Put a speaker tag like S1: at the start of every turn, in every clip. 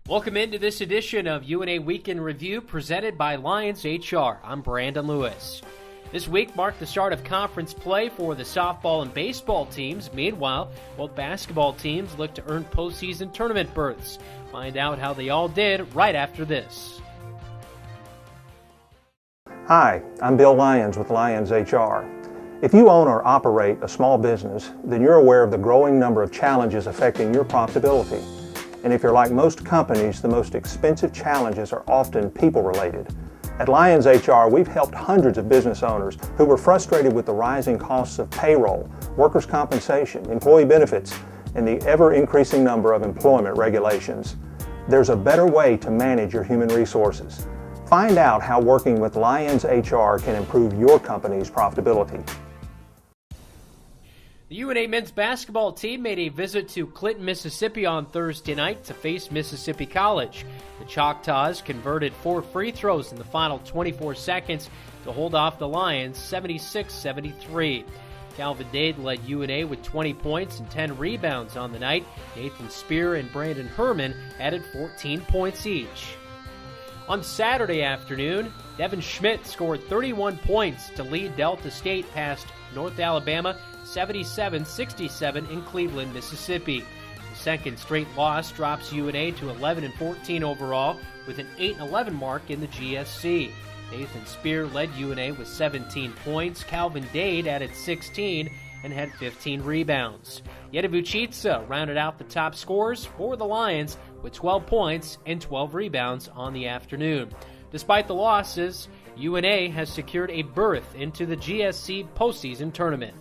S1: Welcome into this edition of UNA Week in Review presented by Lions HR. I'm Brandon Lewis. This week marked the start of conference play for the softball and baseball teams. Meanwhile, both basketball teams look to earn postseason tournament berths. Find out how they all did right after this.
S2: Hi, I'm Bill Lyons with Lions HR. If you own or operate a small business, then you're aware of the growing number of challenges affecting your profitability. And if you're like most companies, the most expensive challenges are often people-related. At Lions HR, we've helped hundreds of business owners who were frustrated with the rising costs of payroll, workers' compensation, employee benefits, and the ever-increasing number of employment regulations. There's a better way to manage your human resources. Find out how working with Lions HR can improve your company's profitability.
S1: The UNA men's basketball team made a visit to Clinton, Mississippi on Thursday night to face Mississippi College. The Choctaws converted 4 free throws in the final 24 seconds to hold off the Lions 76-73. Calvin Dade led UNA with 20 points and 10 rebounds on the night. Nathan Spear and Brandon Herman added 14 points each. On Saturday afternoon, Devin Schmidt scored 31 points to lead Delta State past North Alabama 77-67 in Cleveland, Mississippi. The second straight loss drops UNA to 11-14 overall with an 8-11 mark in the GSC. Nathan Spear led UNA with 17 points. Calvin Dade added 16 and had 15 rebounds. Yedivuchitsa rounded out the top scorers for the Lions with 12 points and 12 rebounds on the afternoon. Despite the losses, UNA has secured a berth into the GSC postseason tournament.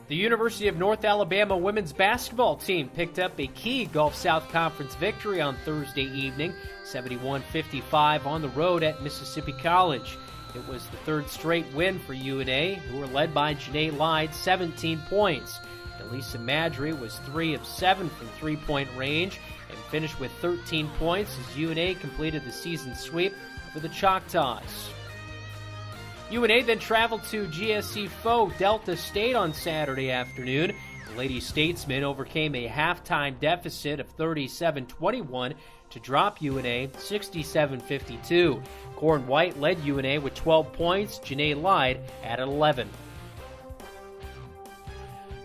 S1: The University of North Alabama women's basketball team picked up a key Gulf South Conference victory on Thursday evening, 71-55 on the road at Mississippi College. It was the third straight win for UNA, who were led by Janae Lyde, 17 points. Elisa Madry was 3 of 7 from three-point range and finished with 13 points as UNA completed the season sweep for the Choctaws. UNA then traveled to GSC foe Delta State on Saturday afternoon. The Lady Statesmen overcame a halftime deficit of 37-21 to drop UNA 67-52. Corin White led UNA with 12 points. Janae Lyde added 11.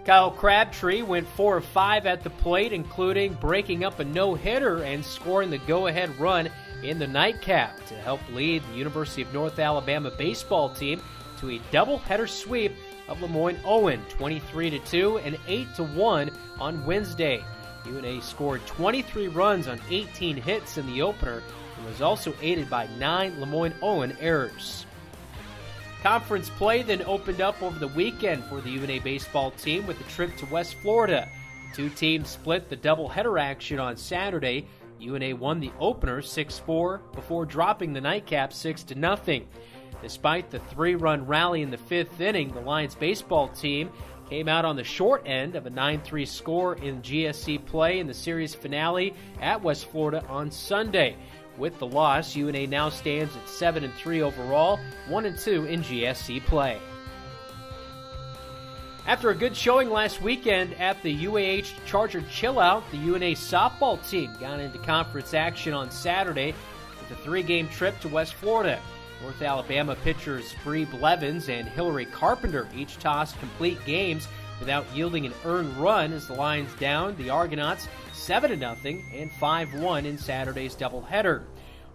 S1: Kyle Crabtree went 4 of 5 at the plate, including breaking up a no-hitter and scoring the go-ahead run in the nightcap to help lead the University of North Alabama baseball team to a doubleheader sweep of Lemoyne-Owen, 23-2 and 8-1 on Wednesday. UNA scored 23 runs on 18 hits in the opener and was also aided by 9 Lemoyne-Owen errors. Conference play then opened up over the weekend for the UNA baseball team with a trip to West Florida. The two teams split the doubleheader action on Saturday. UNA won the opener 6-4 before dropping the nightcap 6-0. Despite the 3-run rally in the 5th inning, the Lions baseball team came out on the short end of a 9-3 score in GSC play in the series finale at West Florida on Sunday. With the loss, UNA now stands at 7-3 overall, 1-2 in GSC play. After a good showing last weekend at the UAH Charger Chillout, the UNA softball team got into conference action on Saturday with a 3-game trip to West Florida. North Alabama pitchers Bree Blevins and Hillary Carpenter each tossed complete games without yielding an earned run as the Lions downed the Argonauts 7-0 and 5-1 in Saturday's doubleheader.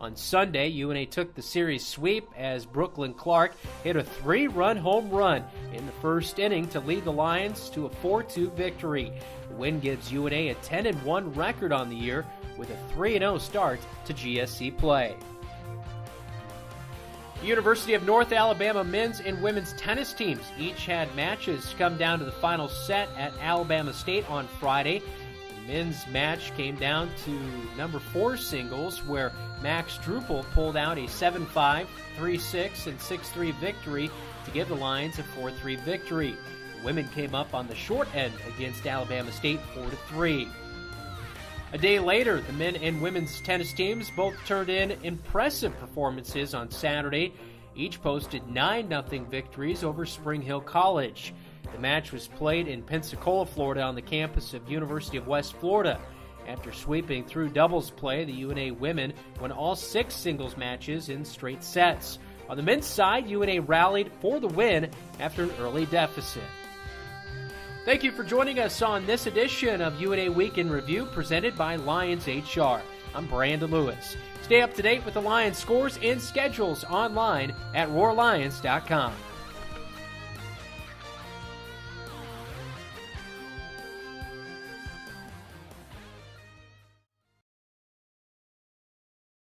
S1: On Sunday, UNA took the series sweep as Brooklyn Clark hit a 3-run home run in the first inning to lead the Lions to a 4-2 victory. The win gives UNA a 10-1 record on the year with a 3-0 start to GSC play. The University of North Alabama men's and women's tennis teams each had matches come down to the final set at Alabama State on Friday. The men's match came down to number 4 singles, where Max Drupal pulled out a 7-5, 3-6, and 6-3 victory to give the Lions a 4-3 victory. The women came up on the short end against Alabama State 4-3. A day later, the men and women's tennis teams both turned in impressive performances on Saturday. Each posted 9-0 victories over Spring Hill College. The match was played in Pensacola, Florida on the campus of University of West Florida. After sweeping through doubles play, the UNA women won all 6 singles matches in straight sets. On the men's side, UNA rallied for the win after an early deficit. Thank you for joining us on this edition of UNA Week in Review presented by Lions HR. I'm Brandon Lewis. Stay up to date with the Lions scores and schedules online at RoarLions.com.